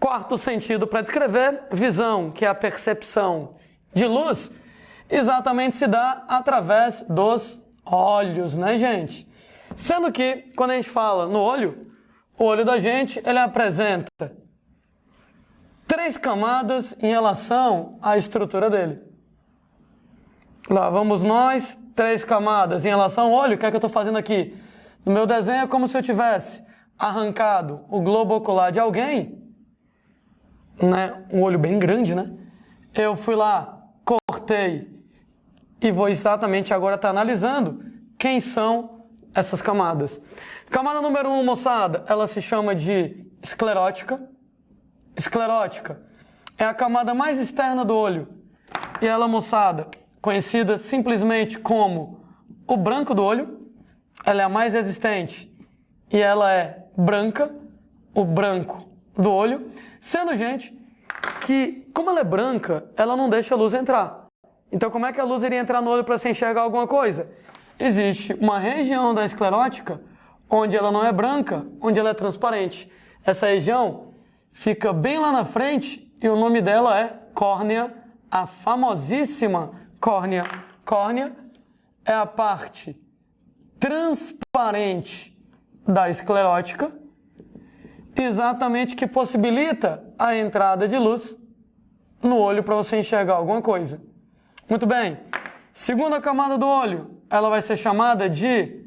Quarto sentido para descrever, visão, que é a percepção de luz, exatamente se dá através dos olhos, né, gente? Sendo que, quando a gente fala no olho, o olho da gente, ele apresenta 3 camadas em relação à estrutura dele. Lá vamos nós, 3 camadas em relação ao olho. O que é que eu estou fazendo aqui? No meu desenho é como se eu tivesse arrancado o globo ocular de alguém, né? Um olho bem grande, né? Eu fui lá, cortei e vou exatamente agora estar analisando quem são essas camadas. Camada número 1, moçada, ela se chama de esclerótica. Esclerótica é a camada mais externa do olho. E ela, moçada, conhecida simplesmente como o branco do olho. Ela é a mais resistente e ela é branca, o branco do olho. Sendo, gente, que como ela é branca, ela não deixa a luz entrar. Então, como é que a luz iria entrar no olho para se enxergar alguma coisa? Existe uma região da esclerótica onde ela não é branca, onde ela é transparente. Essa região fica bem lá na frente e o nome dela é córnea, a famosíssima córnea. Córnea é a parte transparente da esclerótica, exatamente que possibilita a entrada de luz no olho para você enxergar alguma coisa. Muito bem. Segunda camada do olho, ela vai ser chamada de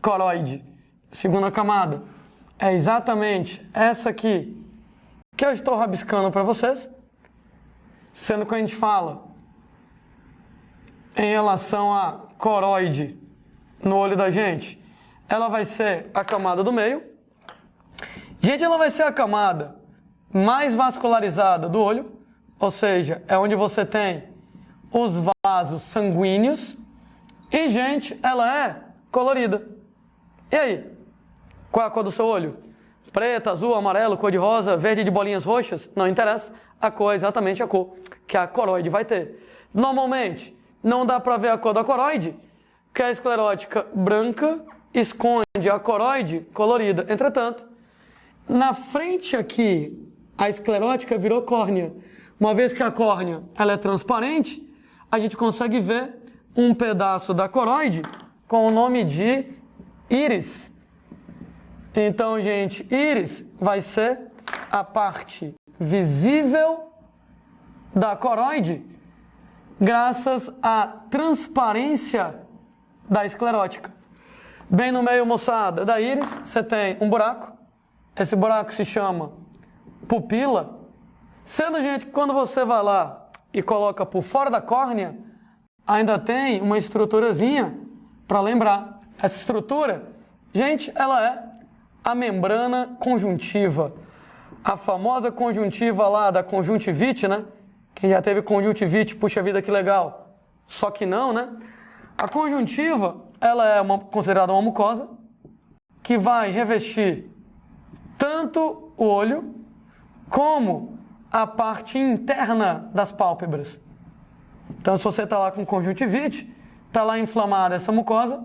coroide. Segunda camada é exatamente essa aqui que eu estou rabiscando para vocês, sendo que a gente fala em relação a coroide no olho da gente, ela vai ser a camada do meio. Gente, ela vai ser a camada mais vascularizada do olho, ou seja, é onde você tem os vasos sanguíneos. E, gente, ela é colorida. E aí? Qual é a cor do seu olho? Preta, azul, amarelo, cor de rosa, verde de bolinhas roxas? Não interessa. A cor é exatamente a cor que a coroide vai ter. Normalmente, não dá para ver a cor da coroide, que a esclerótica branca esconde a coroide colorida. Entretanto, na frente aqui, a esclerótica virou córnea. Uma vez que a córnea ela é transparente, a gente consegue ver um pedaço da coroide com o nome de íris. Então, gente, íris vai ser a parte visível da coroide graças à transparência da esclerótica. Bem no meio, moçada, da íris, você tem um buraco. Esse buraco se chama pupila. Sendo, gente, que quando você vai lá e coloca por fora da córnea, ainda tem uma estruturazinha para lembrar. Essa estrutura, gente, ela é a membrana conjuntiva. A famosa conjuntiva lá da conjuntivite, né? Quem já teve conjuntivite, puxa vida, que legal. Só que não, né? A conjuntiva, ela é considerada uma mucosa que vai revestir tanto o olho como a parte interna das pálpebras. Então, se você está lá com conjuntivite, está lá inflamada essa mucosa,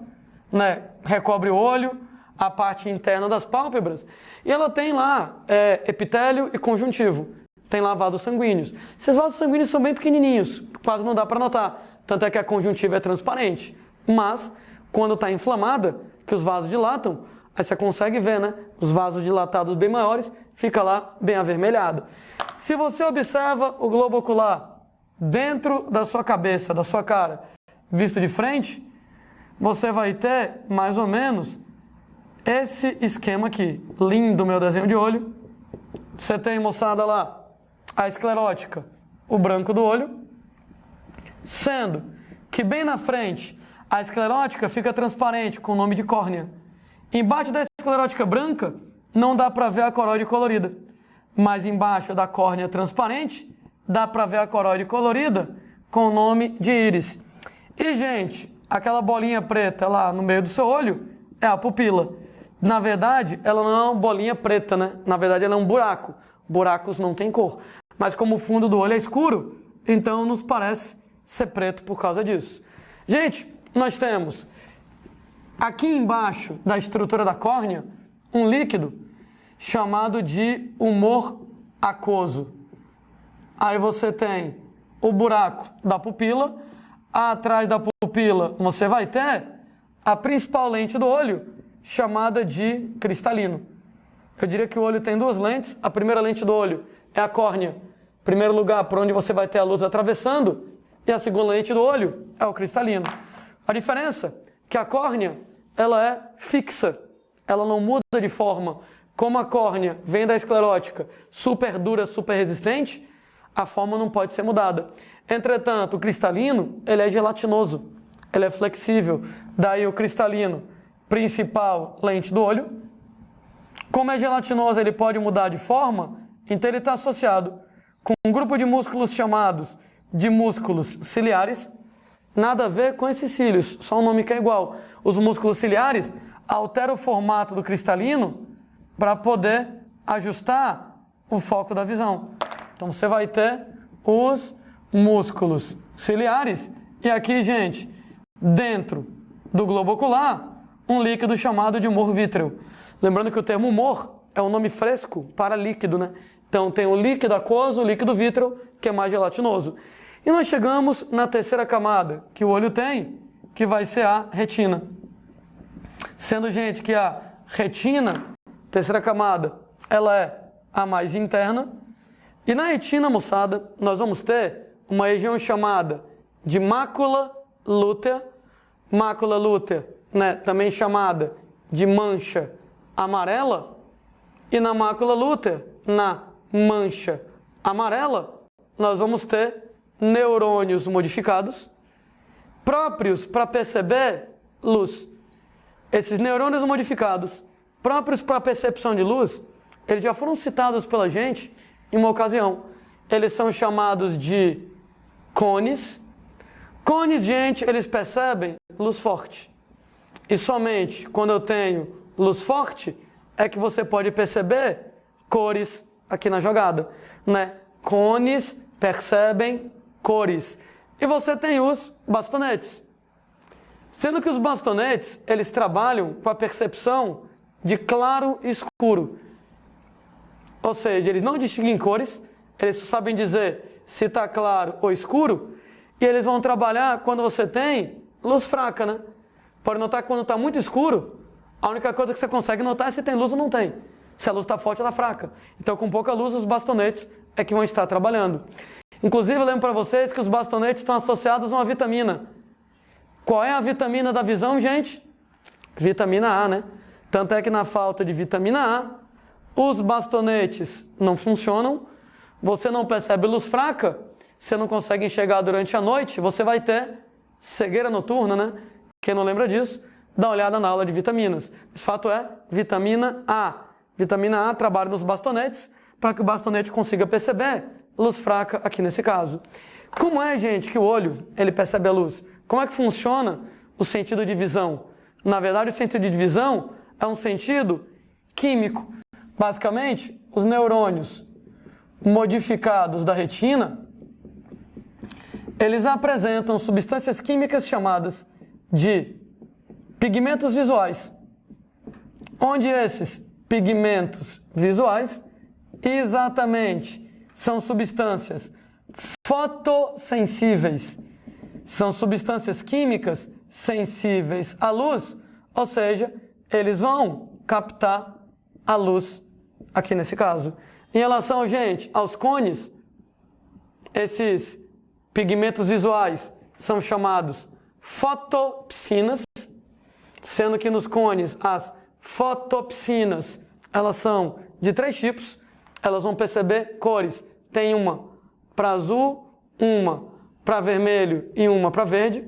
né? Recobre o olho, a parte interna das pálpebras, e ela tem lá epitélio e conjuntivo. Tem lá vasos sanguíneos. Esses vasos sanguíneos são bem pequenininhos, quase não dá para notar. Tanto é que a conjuntiva é transparente. Mas, quando está inflamada, que os vasos dilatam, aí você consegue ver, né? Os vasos dilatados bem maiores, fica lá bem avermelhado. Se você observa o globo ocular dentro da sua cabeça, da sua cara, visto de frente, você vai ter mais ou menos esse esquema aqui. Lindo meu desenho de olho. Você tem, moçada, lá a esclerótica, o branco do olho, sendo que bem na frente a esclerótica fica transparente com o nome de córnea. Embaixo da esclerótica branca não dá para ver a coroide colorida, mas embaixo da córnea transparente dá para ver a coroide colorida com o nome de íris. E, gente, aquela bolinha preta lá no meio do seu olho é a pupila. Na verdade, ela não é uma bolinha preta, né? Na verdade, ela é um buraco. Buracos não têm cor. Mas como o fundo do olho é escuro, então nos parece ser preto por causa disso. Gente, nós temos aqui embaixo da estrutura da córnea um líquido chamado de humor aquoso. Aí você tem o buraco da pupila. Atrás da pupila você vai ter a principal lente do olho, chamada de cristalino. Eu diria que o olho tem duas lentes. A primeira lente do olho é a córnea, primeiro lugar por onde você vai ter a luz atravessando, e a segunda lente do olho é o cristalino. A diferença é que a córnea, ela é fixa, ela não muda de forma. Como a córnea vem da esclerótica super dura, super resistente, a forma não pode ser mudada. Entretanto, o cristalino, ele é gelatinoso, ele é flexível. Daí o cristalino, principal lente do olho. Como é gelatinoso, ele pode mudar de forma, então ele está associado com um grupo de músculos chamados de músculos ciliares. Nada a ver com esses cílios, só um nome que é igual. Os músculos ciliares alteram o formato do cristalino para poder ajustar o foco da visão. Então você vai ter os músculos ciliares e aqui, gente, dentro do globo ocular, um líquido chamado de humor vítreo. Lembrando que o termo humor é um nome fresco para líquido, né? Então tem o líquido aquoso, o líquido vítreo, que é mais gelatinoso. E nós chegamos na terceira camada que o olho tem, que vai ser a retina. Sendo, gente, que a retina, terceira camada, ela é a mais interna. E na retina, moçada, nós vamos ter uma região chamada de mácula lútea, né, também chamada de mancha amarela. E na mácula lútea, na mancha amarela, nós vamos ter neurônios modificados, próprios para perceber luz. Esses neurônios modificados, próprios para a percepção de luz, eles já foram citados pela gente em uma ocasião. Eles são chamados de cones. Cones, gente, eles percebem luz forte. E somente quando eu tenho luz forte é que você pode perceber cores aqui na jogada, né? Cones percebem cores. E você tem os bastonetes. Sendo que os bastonetes, eles trabalham com a percepção de claro e escuro. Ou seja, eles não distinguem cores, eles sabem dizer se está claro ou escuro, e eles vão trabalhar quando você tem luz fraca, né? Pode notar que quando está muito escuro, a única coisa que você consegue notar é se tem luz ou não tem. Se a luz está forte, ela está fraca. Então, com pouca luz, os bastonetes é que vão estar trabalhando. Inclusive, eu lembro para vocês que os bastonetes estão associados a uma vitamina. Qual é a vitamina da visão, gente? Vitamina A, né? Tanto é que na falta de vitamina A, os bastonetes não funcionam, você não percebe luz fraca, você não consegue enxergar durante a noite, você vai ter cegueira noturna, né? Quem não lembra disso, dá uma olhada na aula de vitaminas. O fato é, vitamina A. Vitamina A trabalha nos bastonetes para que o bastonete consiga perceber luz fraca aqui nesse caso. Como é, gente, que o olho ele percebe a luz? Como é que funciona o sentido de visão? Na verdade, o sentido de visão é um sentido químico. Basicamente, os neurônios modificados da retina, eles apresentam substâncias químicas chamadas de pigmentos visuais. Onde esses pigmentos visuais, exatamente, são substâncias fotossensíveis. São substâncias químicas sensíveis à luz, ou seja, eles vão captar a luz aqui nesse caso. Em relação, gente, aos cones, esses pigmentos visuais são chamados fotopsinas, sendo que nos cones as fotopsinas, elas são de 3 tipos, elas vão perceber cores. Tem uma para azul, uma para vermelho e uma para verde.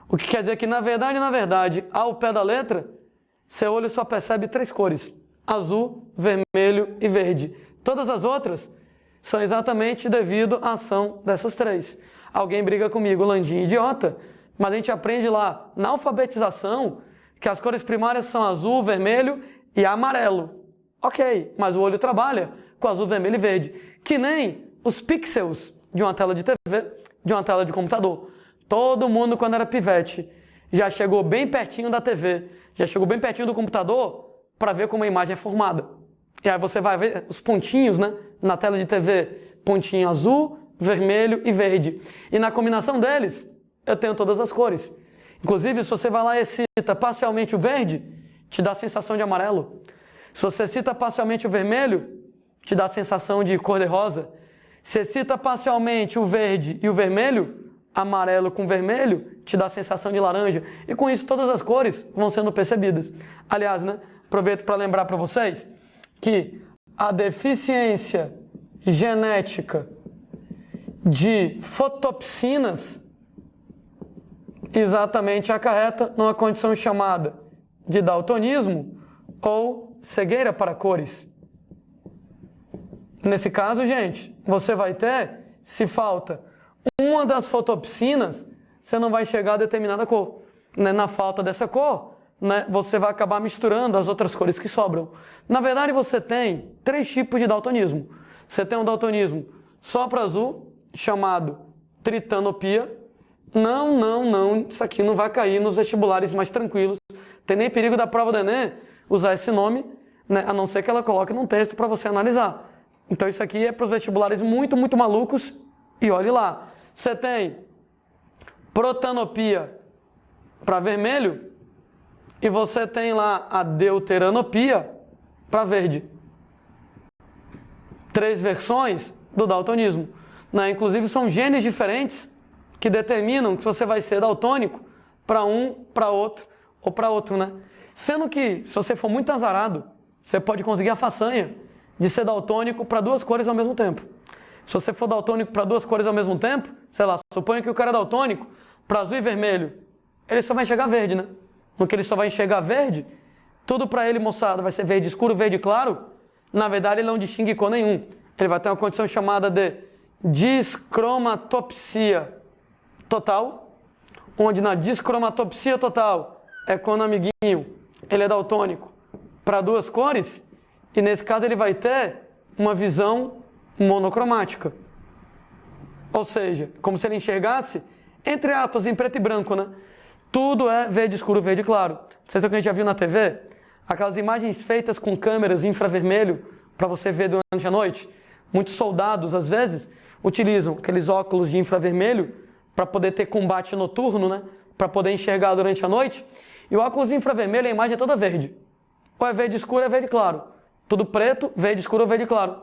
O que quer dizer que, na verdade, ao pé da letra, seu olho só percebe 3 cores: azul, vermelho e verde. Todas as outras são exatamente devido à ação dessas 3. Alguém briga comigo, Landim, idiota, mas a gente aprende lá na alfabetização que as cores primárias são azul, vermelho e amarelo. Ok, mas o olho trabalha com azul, vermelho e verde, que nem os pixels de uma tela de TV, de uma tela de computador. Todo mundo, quando era pivete, já chegou bem pertinho da TV, já chegou bem pertinho do computador para ver como a imagem é formada. E aí você vai ver os pontinhos, né, na tela de TV, pontinho azul, vermelho e verde. E na combinação deles, eu tenho todas as cores. Inclusive, se você vai lá e excita parcialmente o verde, te dá a sensação de amarelo. Se você excita parcialmente o vermelho, te dá a sensação de cor-de-rosa. Se excita parcialmente o verde e o vermelho, amarelo com vermelho, te dá a sensação de laranja. E com isso, todas as cores vão sendo percebidas. Aliás, né, aproveito para lembrar para vocês que a deficiência genética de fotopsinas exatamente acarreta numa condição chamada de daltonismo ou cegueira para cores. Nesse caso, gente, você vai ter, se falta uma das fotopsinas, você não vai chegar a determinada cor. Né? Na falta dessa cor, né, você vai acabar misturando as outras cores que sobram. Na verdade, você tem 3 tipos de daltonismo. Você tem um daltonismo só para azul, chamado tritanopia. Não, isso aqui não vai cair nos vestibulares mais tranquilos. Tem nem perigo da prova do Enem usar esse nome, né, a não ser que ela coloque num texto para você analisar. Então isso aqui é para os vestibulares muito malucos e olhe lá. Você tem protanopia para vermelho e você tem lá a deuteranopia para verde. 3 versões do daltonismo. Né? Inclusive são genes diferentes que determinam que você vai ser daltônico para um, para outro ou para outro, né? Sendo que, se você for muito azarado, você pode conseguir a façanha de ser daltônico para 2 cores ao mesmo tempo. Se você for daltônico para 2 cores ao mesmo tempo, sei lá, suponha que o cara é daltônico para azul e vermelho, ele só vai enxergar verde, né? No que ele só vai enxergar verde, tudo para ele, moçada, vai ser verde escuro, verde claro. Na verdade, ele não distingue cor nenhum. Ele vai ter uma condição chamada de discromatopsia total, onde na discromatopsia total é quando, amiguinho, ele é daltônico para 2 cores, e nesse caso ele vai ter uma visão monocromática. Ou seja, como se ele enxergasse, entre aspas, em preto e branco, né? Tudo é verde escuro, verde claro. Não sei se é o que a gente já viu na TV, aquelas imagens feitas com câmeras infravermelho para você ver durante a noite. Muitos soldados, às vezes, utilizam aqueles óculos de infravermelho para poder ter combate noturno, né? Para poder enxergar durante a noite. E o óculos infravermelho, a imagem é toda verde. Ou é verde escuro, é verde claro. Tudo preto, verde escuro ou verde claro.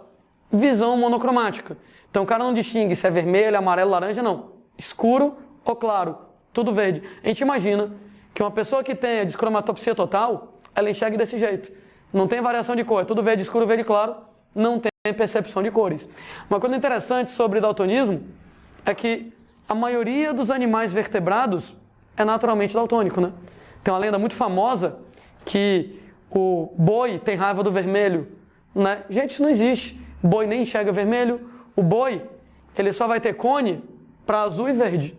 Visão monocromática. Então o cara não distingue se é vermelho, amarelo, laranja, não. Escuro ou claro, tudo verde. A gente imagina que uma pessoa que tenha discromatopsia total, ela enxerga desse jeito. Não tem variação de cor, é tudo verde escuro, verde claro, não tem percepção de cores. Uma coisa interessante sobre daltonismo é que a maioria dos animais vertebrados é naturalmente daltônico, né? Tem uma lenda muito famosa que o boi tem raiva do vermelho, né? Gente, isso não existe. O boi nem enxerga vermelho. O boi, ele só vai ter cone para azul e verde.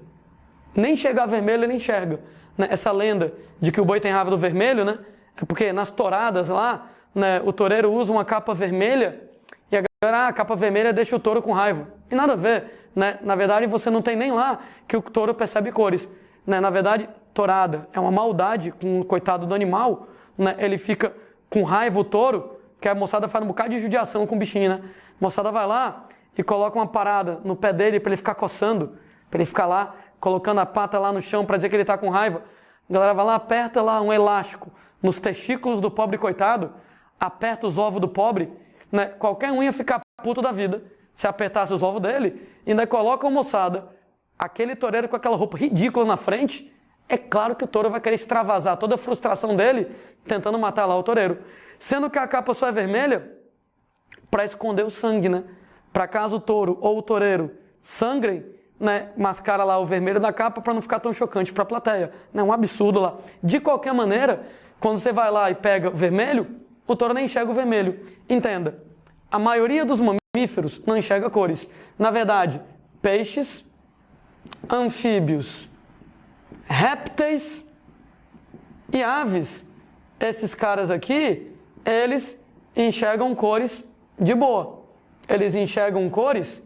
Nem enxergar vermelho ele enxerga. Né? Essa lenda de que o boi tem raiva do vermelho, né? É porque nas touradas lá, né, o toureiro usa uma capa vermelha e a galera, a capa vermelha deixa o touro com raiva. E nada a ver, né? Na verdade, você não tem nem lá que o touro percebe cores. Né? Na verdade, tourada é uma maldade com o coitado do animal. Né? Ele fica com raiva, o touro, que a moçada faz um bocado de judiação com o bichinho, né? A moçada vai lá e coloca uma parada no pé dele para ele ficar coçando, para ele ficar lá, colocando a pata lá no chão para dizer que ele está com raiva. A galera vai lá, aperta lá um elástico nos testículos do pobre coitado, aperta os ovos do pobre, né? Qualquer um ia ficar puto da vida se apertasse os ovos dele, e ainda coloca a moçada, aquele toureiro com aquela roupa ridícula na frente. É claro que o touro vai querer extravasar toda a frustração dele tentando matar lá o toureiro. Sendo que a capa só é vermelha para esconder o sangue, né? Para caso o touro ou o toureiro sangrem, né? Mascara lá o vermelho da capa para não ficar tão chocante para a plateia. É um absurdo lá. De qualquer maneira, quando você vai lá e pega o vermelho, o touro nem enxerga o vermelho. Entenda, a maioria dos mamíferos não enxerga cores. Na verdade, peixes, anfíbios, répteis e aves, esses caras aqui, eles enxergam cores de boa. Eles enxergam cores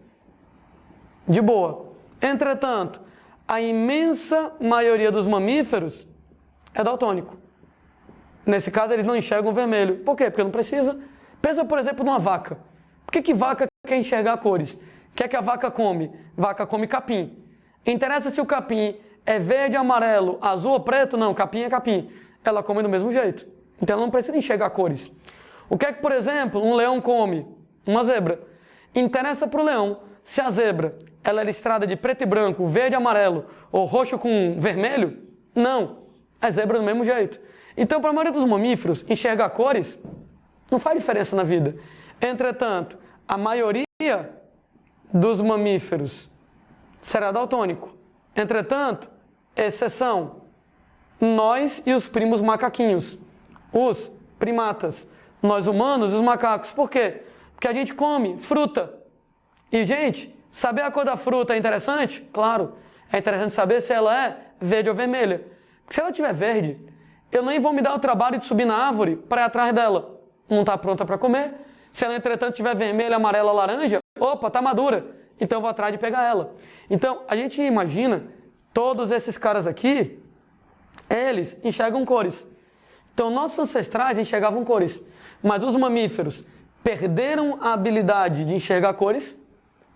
de boa. Entretanto, a imensa maioria dos mamíferos é daltônico. Nesse caso, eles não enxergam vermelho. Por quê? Porque não precisa. Pensa, por exemplo, numa vaca. Por que vaca quer enxergar cores. O que é que a vaca come? Vaca come capim. Interessa se o capim é verde, amarelo, azul ou preto? Não, capim é capim. Ela come do mesmo jeito. Então ela não precisa enxergar cores. O que é que, por exemplo, um leão come? Uma zebra. Interessa para o leão se a zebra ela é listrada de preto e branco, verde e amarelo, ou roxo com vermelho? Não. É zebra do mesmo jeito. Então, para a maioria dos mamíferos, enxergar cores não faz diferença na vida. Entretanto, a maioria dos mamíferos será daltônico. Entretanto, exceção, nós e os primos macaquinhos, os primatas, nós humanos e os macacos. Por quê? Porque a gente come fruta. E, gente, saber a cor da fruta é interessante? Claro. É interessante saber se ela é verde ou vermelha. Porque se ela tiver verde, eu nem vou me dar o trabalho de subir na árvore para ir atrás dela. Não está pronta para comer. Se ela, entretanto, tiver vermelha, amarela, laranja, opa, está madura. Então eu vou atrás de pegar ela. Então, a gente imagina, todos esses caras aqui, eles enxergam cores. Então, nossos ancestrais enxergavam cores. Mas os mamíferos perderam a habilidade de enxergar cores,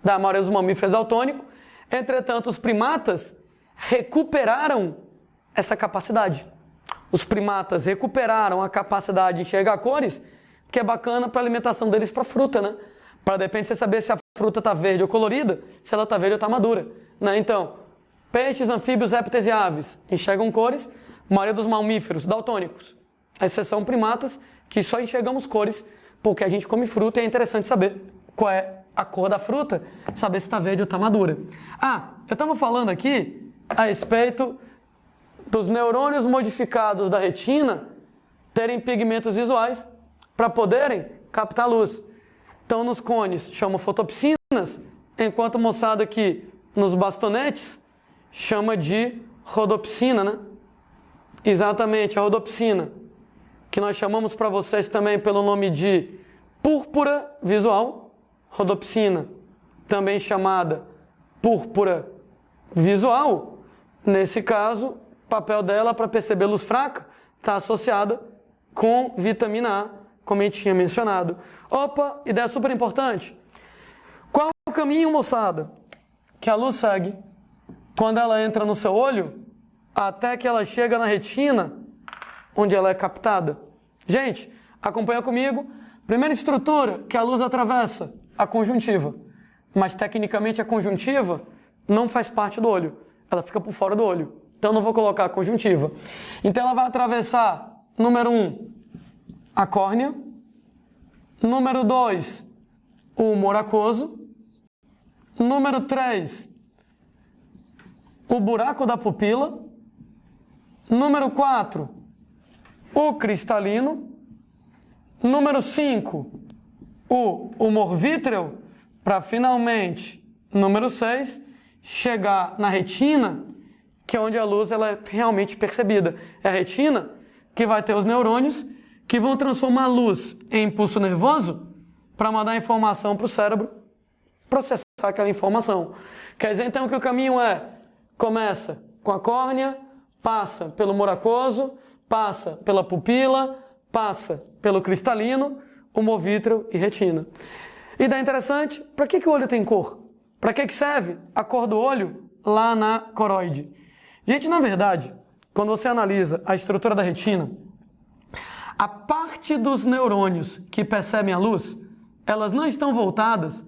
da maioria dos mamíferos daltônicos. Entretanto, os primatas recuperaram essa capacidade. Os primatas recuperaram a capacidade de enxergar cores, que é bacana para a alimentação deles para fruta, né? Para, de repente, você saber se a fruta está verde ou colorida, se ela está verde ou está madura, né? Então, peixes, anfíbios, répteis e aves enxergam cores, a maioria dos mamíferos daltônicos. A exceção primatas, que só enxergamos cores porque a gente come fruta e é interessante saber qual é a cor da fruta, saber se está verde ou está madura. Eu estava falando aqui a respeito dos neurônios modificados da retina terem pigmentos visuais para poderem captar luz. Então, nos cones chama fotopsinas, enquanto a moçada aqui nos bastonetes chama de rodopsina, né? Exatamente, a rodopsina, que nós chamamos para vocês também pelo nome de púrpura visual, rodopsina, também chamada púrpura visual. Nesse caso, o papel dela para perceber luz fraca está associada com vitamina A, como a gente tinha mencionado. Opa, ideia super importante. Qual é o caminho, moçada, que a luz segue quando ela entra no seu olho até que ela chega na retina, onde ela é captada? Gente, acompanha comigo. Primeira estrutura que a luz atravessa, a conjuntiva. Mas, tecnicamente, a conjuntiva não faz parte do olho. Ela fica por fora do olho. Então, eu não vou colocar a conjuntiva. Então, ela vai atravessar, número 1, a córnea. Número 2, o humor aquoso. Número 3, o buraco da pupila. Número 4, o cristalino. Número 5, o humor vítreo. Para finalmente, número 6, chegar na retina, que é onde a luz ela é realmente percebida. É a retina que vai ter os neurônios que vão transformar a luz em impulso nervoso para mandar informação para o cérebro processar aquela informação. Quer dizer, então, que o caminho começa com a córnea, passa pelo humor aquoso, passa pela pupila, passa pelo cristalino, humor vítreo e retina. E daí interessante, para que o olho tem cor? Para que serve a cor do olho lá na coroide? Gente, na verdade, quando você analisa a estrutura da retina, a parte dos neurônios que percebem a luz, elas não estão voltadas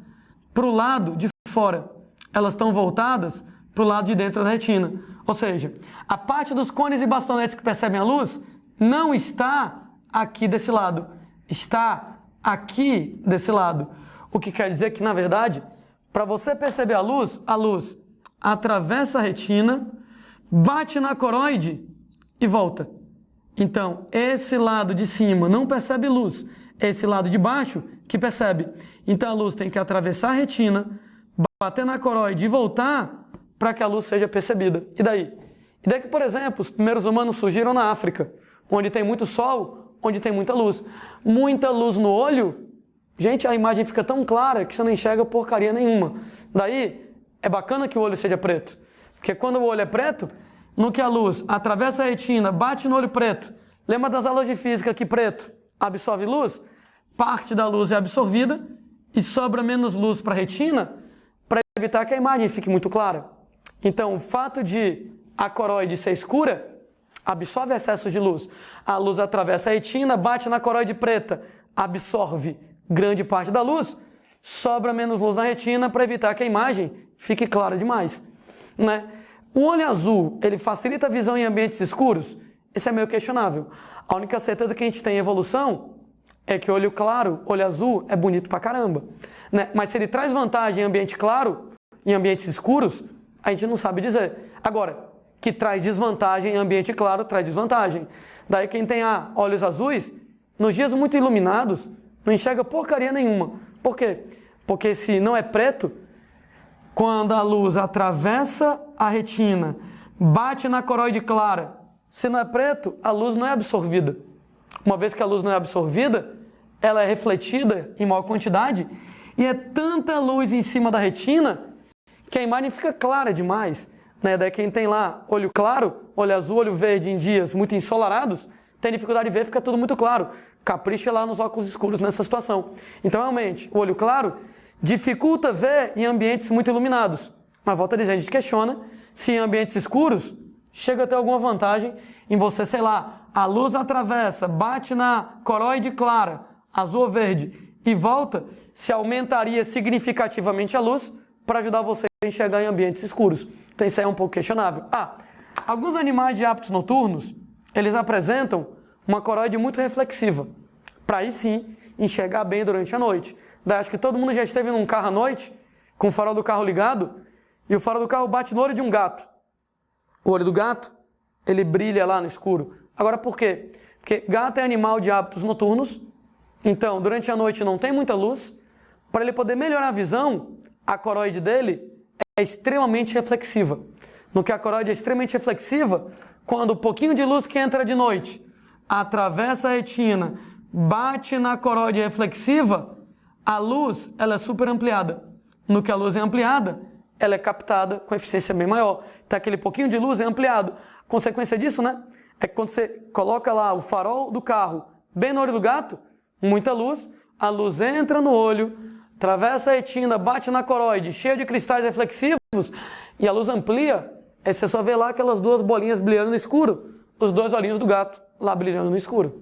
para o lado de fora, elas estão voltadas para o lado de dentro da retina. Ou seja, a parte dos cones e bastonetes que percebem a luz não está aqui desse lado, está aqui desse lado. O que quer dizer que, na verdade, para você perceber a luz atravessa a retina, bate na coroide e volta. Então, esse lado de cima não percebe luz, esse lado de baixo que percebe. Então, a luz tem que atravessar a retina, bater na coroide e voltar para que a luz seja percebida. E daí? E daí que, por exemplo, os primeiros humanos surgiram na África, onde tem muito sol, onde tem muita luz. Muita luz no olho, gente, a imagem fica tão clara que você não enxerga porcaria nenhuma. Daí, é bacana que o olho seja preto, porque quando o olho é preto, no que a luz atravessa a retina, bate no olho preto. Lembra das aulas de física que preto absorve luz? Parte da luz é absorvida e sobra menos luz para a retina para evitar que a imagem fique muito clara. Então, o fato de a coroide ser escura absorve excessos de luz. A luz atravessa a retina, bate na coroide preta, absorve grande parte da luz, sobra menos luz na retina para evitar que a imagem fique clara demais, né? O olho azul, ele facilita a visão em ambientes escuros? Isso é meio questionável. A única certeza que a gente tem em evolução é que olho claro, olho azul, é bonito pra caramba, né? Mas se ele traz vantagem em ambiente claro, em ambientes escuros, a gente não sabe dizer. Agora, que traz desvantagem em ambiente claro, traz desvantagem. Daí quem tem olhos azuis, nos dias muito iluminados, não enxerga porcaria nenhuma. Por quê? Porque se não é preto, quando a luz atravessa a retina, bate na coroide clara, se não é preto, a luz não é absorvida. Uma vez que a luz não é absorvida, ela é refletida em maior quantidade e é tanta luz em cima da retina que a imagem fica clara demais, né? Daí quem tem lá olho claro, olho azul, olho verde em dias muito ensolarados, tem dificuldade de ver, fica tudo muito claro. Capricha lá nos óculos escuros nessa situação. Então, realmente, o olho claro dificulta ver em ambientes muito iluminados. Mas, volta a dizer, a gente questiona se em ambientes escuros chega a ter alguma vantagem em você, sei lá, a luz atravessa, bate na coroide clara, azul ou verde, e volta, se aumentaria significativamente a luz para ajudar você a enxergar em ambientes escuros. Então, isso aí é um pouco questionável. Alguns animais de hábitos noturnos, eles apresentam uma coroide muito reflexiva, para aí sim enxergar bem durante a noite. Daí acho que todo mundo já esteve num carro à noite, com o farol do carro ligado, e o farol do carro bate no olho de um gato. O olho do gato, ele brilha lá no escuro. Agora por quê? Porque gato é animal de hábitos noturnos, então durante a noite não tem muita luz. Para ele poder melhorar a visão, a coroide dele é extremamente reflexiva. No que a coroide é extremamente reflexiva, quando o pouquinho de luz que entra de noite atravessa a retina, bate na coroide reflexiva, a luz ela é super ampliada. No que a luz é ampliada, ela é captada com eficiência bem maior. Então aquele pouquinho de luz é ampliado. A consequência disso, né, é que quando você coloca lá o farol do carro bem no olho do gato, muita luz, a luz entra no olho, atravessa a retina, bate na coroide, cheia de cristais reflexivos, e a luz amplia, aí você só vê lá aquelas duas bolinhas brilhando no escuro, os dois olhinhos do gato lá brilhando no escuro.